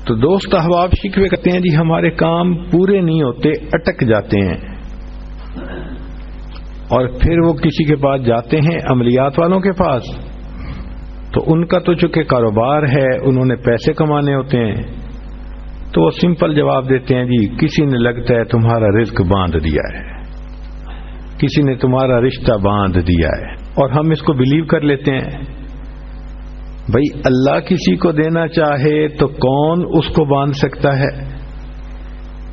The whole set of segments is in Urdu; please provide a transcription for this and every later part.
تو دوست احباب شکوے کرتے ہیں جی ہمارے کام پورے نہیں ہوتے، اٹک جاتے ہیں، اور پھر وہ کسی کے پاس جاتے ہیں، عملیات والوں کے پاس، تو ان کا تو چونکہ کاروبار ہے، انہوں نے پیسے کمانے ہوتے ہیں، تو وہ سمپل جواب دیتے ہیں جی کسی نے لگتا ہے تمہارا رزق باندھ دیا ہے، کسی نے تمہارا رشتہ باندھ دیا ہے، اور ہم اس کو بلیو کر لیتے ہیں۔ بھئی اللہ کسی کو دینا چاہے تو کون اس کو باندھ سکتا ہے؟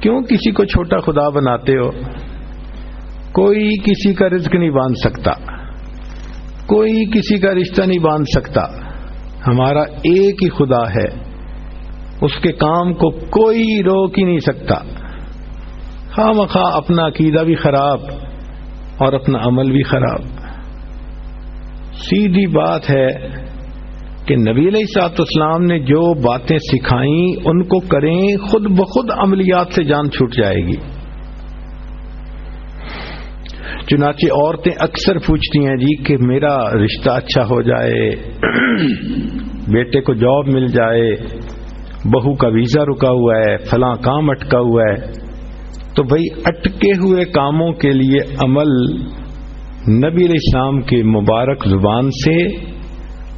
کیوں کسی کو چھوٹا خدا بناتے ہو؟ کوئی کسی کا رزق نہیں باندھ سکتا، کوئی کسی کا رشتہ نہیں باندھ سکتا، ہمارا ایک ہی خدا ہے، اس کے کام کو کوئی روک ہی نہیں سکتا۔ خواہ مخواہ اپنا عقیدہ بھی خراب اور اپنا عمل بھی خراب۔ سیدھی بات ہے کہ نبی علیہ الصلوۃ والسلام نے جو باتیں سکھائیں ان کو کریں، خود بخود عملیات سے جان چھوٹ جائے گی۔ چنانچہ عورتیں اکثر پوچھتی ہیں جی کہ میرا رشتہ اچھا ہو جائے، بیٹے کو جاب مل جائے، بہو کا ویزا رکا ہوا ہے، فلاں کام اٹکا ہوا ہے۔ تو بھئی اٹکے ہوئے کاموں کے لیے عمل نبی علیہ السلام کے مبارک زبان سے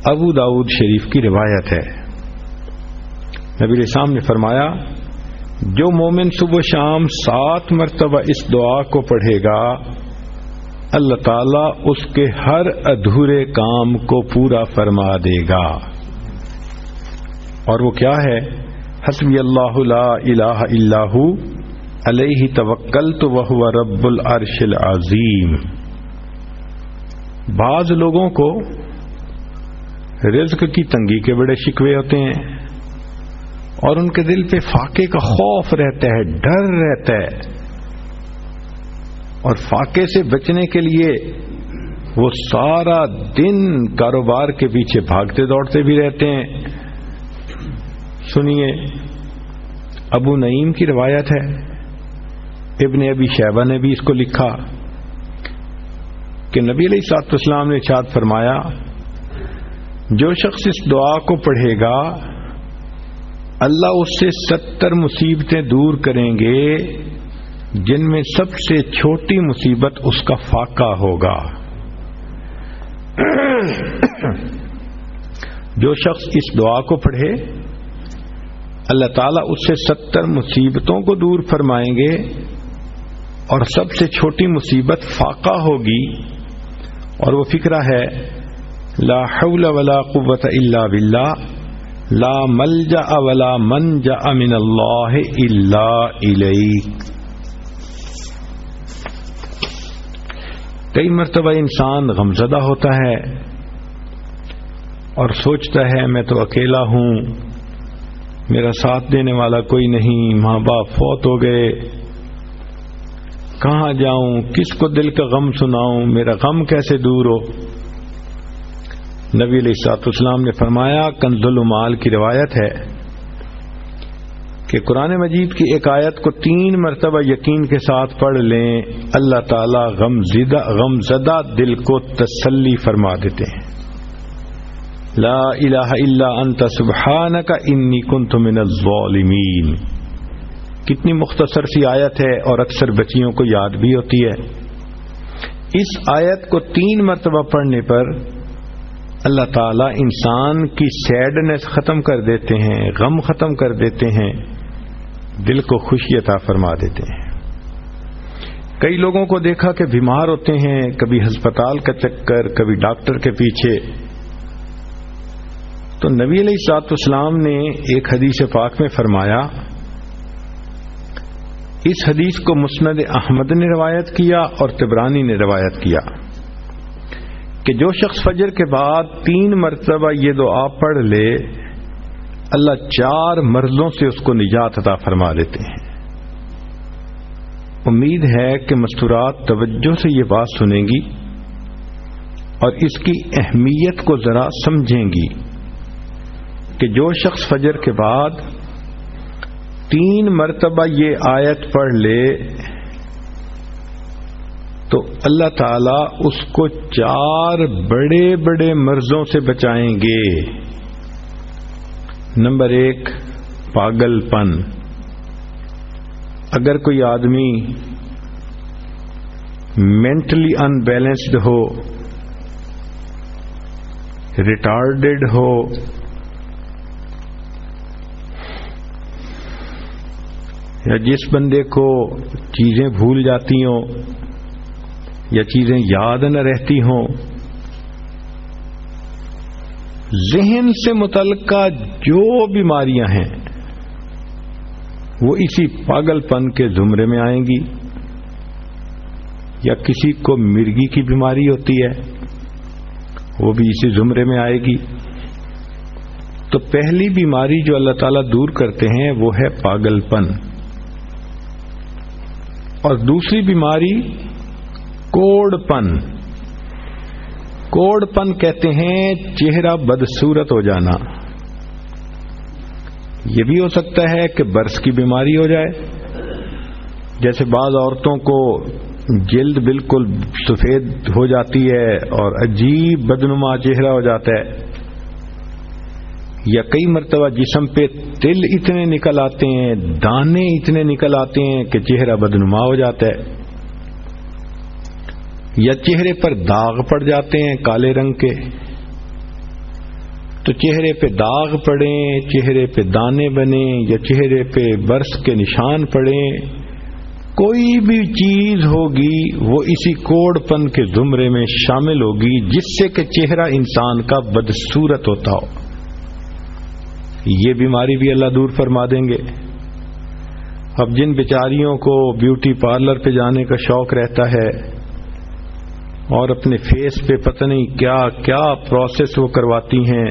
ابو داؤد شریف کی روایت ہے۔ نبی علیہ السلام نے فرمایا جو مومن صبح شام 7 مرتبہ اس دعا کو پڑھے گا اللہ تعالیٰ اس کے ہر ادھورے کام کو پورا فرما دے گا۔ اور وہ کیا ہے؟ حسبی اللہ لا الہ الا ہو علیہ توکلت وہو رب العرش العظیم۔ بعض لوگوں کو رزق کی تنگی کے بڑے شکوے ہوتے ہیں اور ان کے دل پہ فاقے کا خوف رہتا ہے، ڈر رہتا ہے، اور فاقے سے بچنے کے لیے وہ سارا دن کاروبار کے پیچھے بھاگتے دوڑتے بھی رہتے ہیں۔ سنیے ابو نعیم کی روایت ہے، ابن ابی شیبہ نے بھی اس کو لکھا کہ نبی علیہ الصلوۃ والسلام نے ارشاد فرمایا جو شخص اس دعا کو پڑھے گا اللہ اس سے 70 مصیبتیں دور کریں گے جن میں سب سے چھوٹی مصیبت اس کا فاقہ ہوگا۔ جو شخص اس دعا کو پڑھے اللہ تعالیٰ اس سے 70 مصیبتوں کو دور فرمائیں گے اور سب سے چھوٹی مصیبت فاقہ ہوگی، اور وہ فقرہ ہے لا حول ولا قوت الا باللہ لا ملجأ ولا منجأ من اللہ الا الیک۔ کئی مرتبہ انسان غمزدہ ہوتا ہے اور سوچتا ہے میں تو اکیلا ہوں، میرا ساتھ دینے والا کوئی نہیں، ماں باپ فوت ہو گئے، کہاں جاؤں، کس کو دل کا غم سناؤں، میرا غم کیسے دور ہو۔ نبی علیہ الصلوۃ والسلام نے فرمایا، کنز المال کی روایت ہے کہ قرآن مجید کی ایک آیت کو 3 مرتبہ یقین کے ساتھ پڑھ لیں اللہ تعالی غمزدہ دل کو تسلی فرما دیتے ہیں۔ لا الہ الا انت سبحانک انی کنت من الظالمین۔ کتنی مختصر سی آیت ہے اور اکثر بچیوں کو یاد بھی ہوتی ہے۔ اس آیت کو 3 مرتبہ پڑھنے پر اللہ تعالیٰ انسان کی سیڈنس ختم کر دیتے ہیں، غم ختم کر دیتے ہیں، دل کو خوشی عطا فرما دیتے ہیں۔ کئی لوگوں کو دیکھا کہ بیمار ہوتے ہیں، کبھی ہسپتال کا چکر، کبھی ڈاکٹر کے پیچھے، تو نبی علیہ الصلوۃ والسلام نے ایک حدیث پاک میں فرمایا، اس حدیث کو مسند احمد نے روایت کیا اور طبرانی نے روایت کیا کہ جو شخص فجر کے بعد 3 مرتبہ یہ دعا پڑھ لے اللہ 4 مرضوں سے اس کو نجات عطا فرما دیتے ہیں۔ امید ہے کہ مستورات توجہ سے یہ بات سنیں گی اور اس کی اہمیت کو ذرا سمجھیں گی کہ جو شخص فجر کے بعد 3 مرتبہ یہ آیت پڑھ لے تو اللہ تعالی اس کو 4 بڑے بڑے مرضوں سے بچائیں گے۔ نمبر 1 پاگل پن. اگر کوئی آدمی مینٹلی ان بیلنسڈ ہو، ریٹارڈڈ ہو، یا جس بندے کو چیزیں بھول جاتی ہوں یا چیزیں یاد نہ رہتی ہوں، ذہن سے متعلقہ جو بیماریاں ہیں وہ اسی پاگل پن کے زمرے میں آئیں گی. یا کسی کو مرگی کی بیماری ہوتی ہے، وہ بھی اسی زمرے میں آئے گی. تو پہلی بیماری جو اللہ تعالیٰ دور کرتے ہیں وہ ہے پاگل پن، اور دوسری بیماری کوڑ پن. کوڑ پن کہتے ہیں چہرہ بدصورت ہو جانا. یہ بھی ہو سکتا ہے کہ برس کی بیماری ہو جائے، جیسے بعض عورتوں کو جلد بالکل سفید ہو جاتی ہے اور عجیب بدنما چہرہ ہو جاتا ہے، یا کئی مرتبہ جسم پہ تل اتنے نکل آتے ہیں، دانے اتنے نکل آتے ہیں کہ چہرہ بدنما ہو جاتا ہے، یا چہرے پر داغ پڑ جاتے ہیں کالے رنگ کے. تو چہرے پہ داغ پڑیں، چہرے پہ دانے بنیں، یا چہرے پہ برس کے نشان پڑیں، کوئی بھی چیز ہوگی وہ اسی کوڑ پن کے زمرے میں شامل ہوگی جس سے کہ چہرہ انسان کا بدصورت ہوتا ہو. یہ بیماری بھی اللہ دور فرما دیں گے. اب جن بیچاریوں کو بیوٹی پارلر پہ جانے کا شوق رہتا ہے اور اپنے فیس پہ پتہ نہیں کیا کیا پروسیس وہ کرواتی ہیں،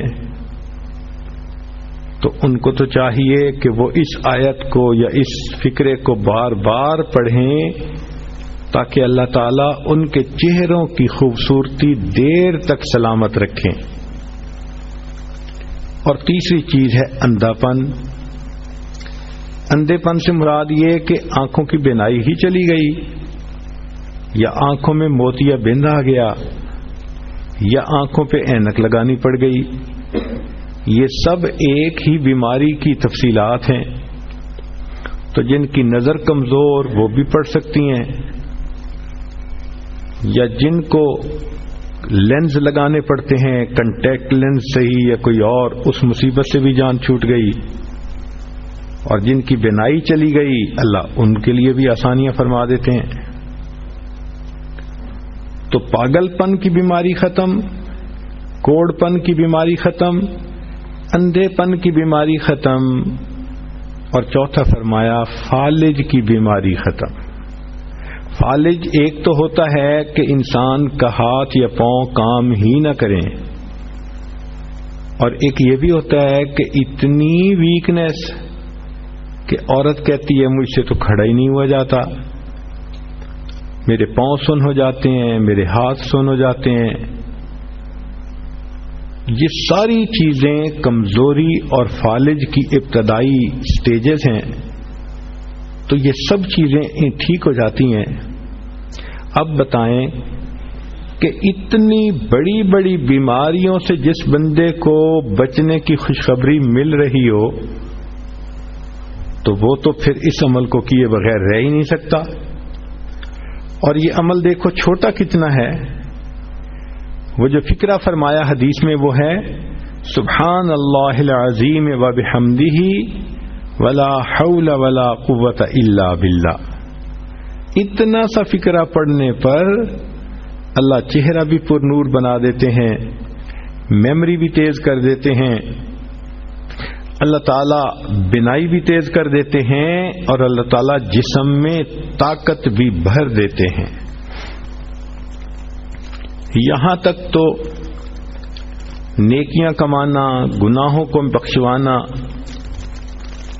تو ان کو تو چاہیے کہ وہ اس آیت کو یا اس فکرے کو بار بار پڑھیں تاکہ اللہ تعالیٰ ان کے چہروں کی خوبصورتی دیر تک سلامت رکھیں. اور تیسری چیز ہے اندھا پن. اندھے پن سے مراد یہ کہ آنکھوں کی بینائی ہی چلی گئی، یا آنکھوں میں موتیا بند آ گیا، یا آنکھوں پہ اینک لگانی پڑ گئی. یہ سب ایک ہی بیماری کی تفصیلات ہیں. تو جن کی نظر کمزور وہ بھی پڑھ سکتی ہیں، یا جن کو لینز لگانے پڑتے ہیں، کنٹیکٹ لینز صحیح یا کوئی اور، اس مصیبت سے بھی جان چھوٹ گئی. اور جن کی بینائی چلی گئی اللہ ان کے لیے بھی آسانیاں فرما دیتے ہیں. تو پاگل پن کی بیماری ختم، کوڑ پن کی بیماری ختم، اندھے پن کی بیماری ختم، اور چوتھا فرمایا فالج کی بیماری ختم. فالج ایک تو ہوتا ہے کہ انسان کا ہاتھ یا پاؤں کام ہی نہ کریں، اور ایک یہ بھی ہوتا ہے کہ اتنی ویکنیس کہ عورت کہتی ہے مجھ سے تو کھڑا ہی نہیں ہوا جاتا، میرے پاؤں سن ہو جاتے ہیں، میرے ہاتھ سن ہو جاتے ہیں. یہ ساری چیزیں کمزوری اور فالج کی ابتدائی سٹیجز ہیں. تو یہ سب چیزیں ٹھیک ہو جاتی ہیں. اب بتائیں کہ اتنی بڑی بڑی بیماریوں سے جس بندے کو بچنے کی خوشخبری مل رہی ہو تو وہ تو پھر اس عمل کو کیے بغیر رہ ہی نہیں سکتا. اور یہ عمل دیکھو چھوٹا کتنا ہے. وہ جو فکرہ فرمایا حدیث میں وہ ہے سبحان اللہ العظیم و بحمدہ ولا حول ولا قوت الا باللہ. اتنا سا فکرہ پڑھنے پر اللہ چہرہ بھی پر نور بنا دیتے ہیں، میموری بھی تیز کر دیتے ہیں، اللہ تعالیٰ بینائی بھی تیز کر دیتے ہیں، اور اللہ تعالیٰ جسم میں طاقت بھی بھر دیتے ہیں. یہاں تک تو نیکیاں کمانا، گناہوں کو بخشوانا،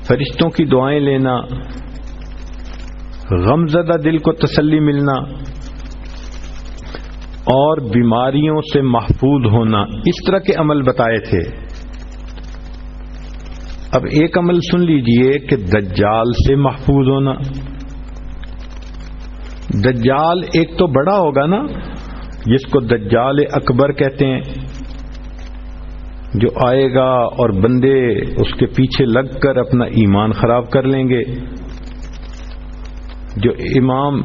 فرشتوں کی دعائیں لینا، غمزدہ دل کو تسلی ملنا، اور بیماریوں سے محفوظ ہونا، اس طرح کے عمل بتائے تھے. اب ایک عمل سن لیجئے کہ دجال سے محفوظ ہونا. دجال ایک تو بڑا ہوگا نا، جس کو دجال اکبر کہتے ہیں، جو آئے گا اور بندے اس کے پیچھے لگ کر اپنا ایمان خراب کر لیں گے. جو امام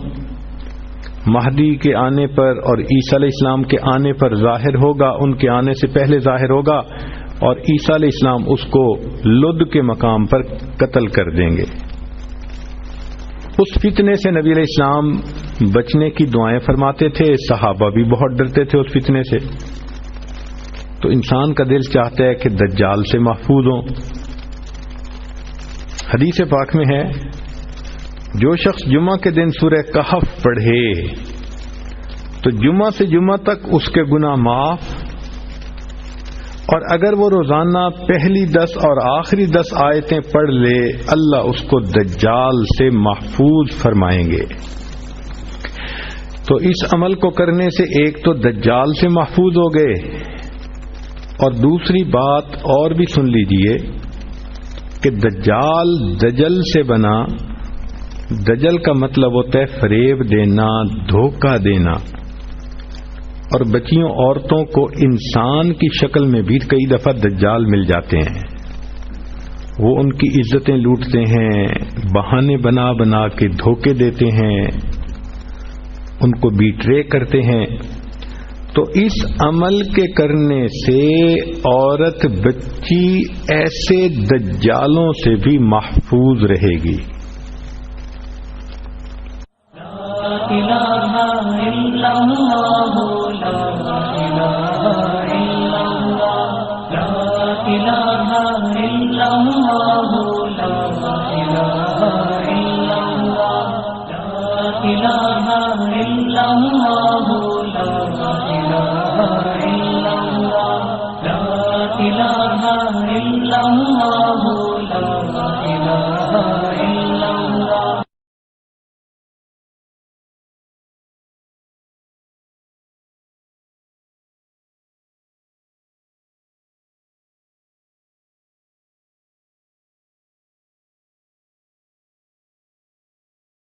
مہدی کے آنے پر اور عیسیٰ علیہ السلام کے آنے پر ظاہر ہوگا، ان کے آنے سے پہلے ظاہر ہوگا، اور عیسیٰ علیہ السلام اس کو لد کے مقام پر قتل کر دیں گے. اس فتنے سے نبی علیہ السلام بچنے کی دعائیں فرماتے تھے، صحابہ بھی بہت ڈرتے تھے اس فتنے سے. تو انسان کا دل چاہتا ہے کہ دجال سے محفوظ ہوں. حدیث پاک میں ہے جو شخص جمعہ کے دن سورہ کہف پڑھے تو جمعہ سے جمعہ تک اس کے گناہ معاف، اور اگر وہ روزانہ پہلی 10 اور آخری 10 آیتیں پڑھ لے اللہ اس کو دجال سے محفوظ فرمائیں گے. تو اس عمل کو کرنے سے ایک تو دجال سے محفوظ ہو گئے، اور دوسری بات اور بھی سن لیجئے کہ دجال دجل سے بنا. دجل کا مطلب ہوتا ہے فریب دینا، دھوکہ دینا، اور بچیوں عورتوں کو انسان کی شکل میں بھی کئی دفعہ دجال مل جاتے ہیں. وہ ان کی عزتیں لوٹتے ہیں، بہانے بنا بنا کے دھوکے دیتے ہیں، ان کو بیٹرے کرتے ہیں. تو اس عمل کے کرنے سے عورت بچی ایسے دجالوں سے بھی محفوظ رہے گی. لا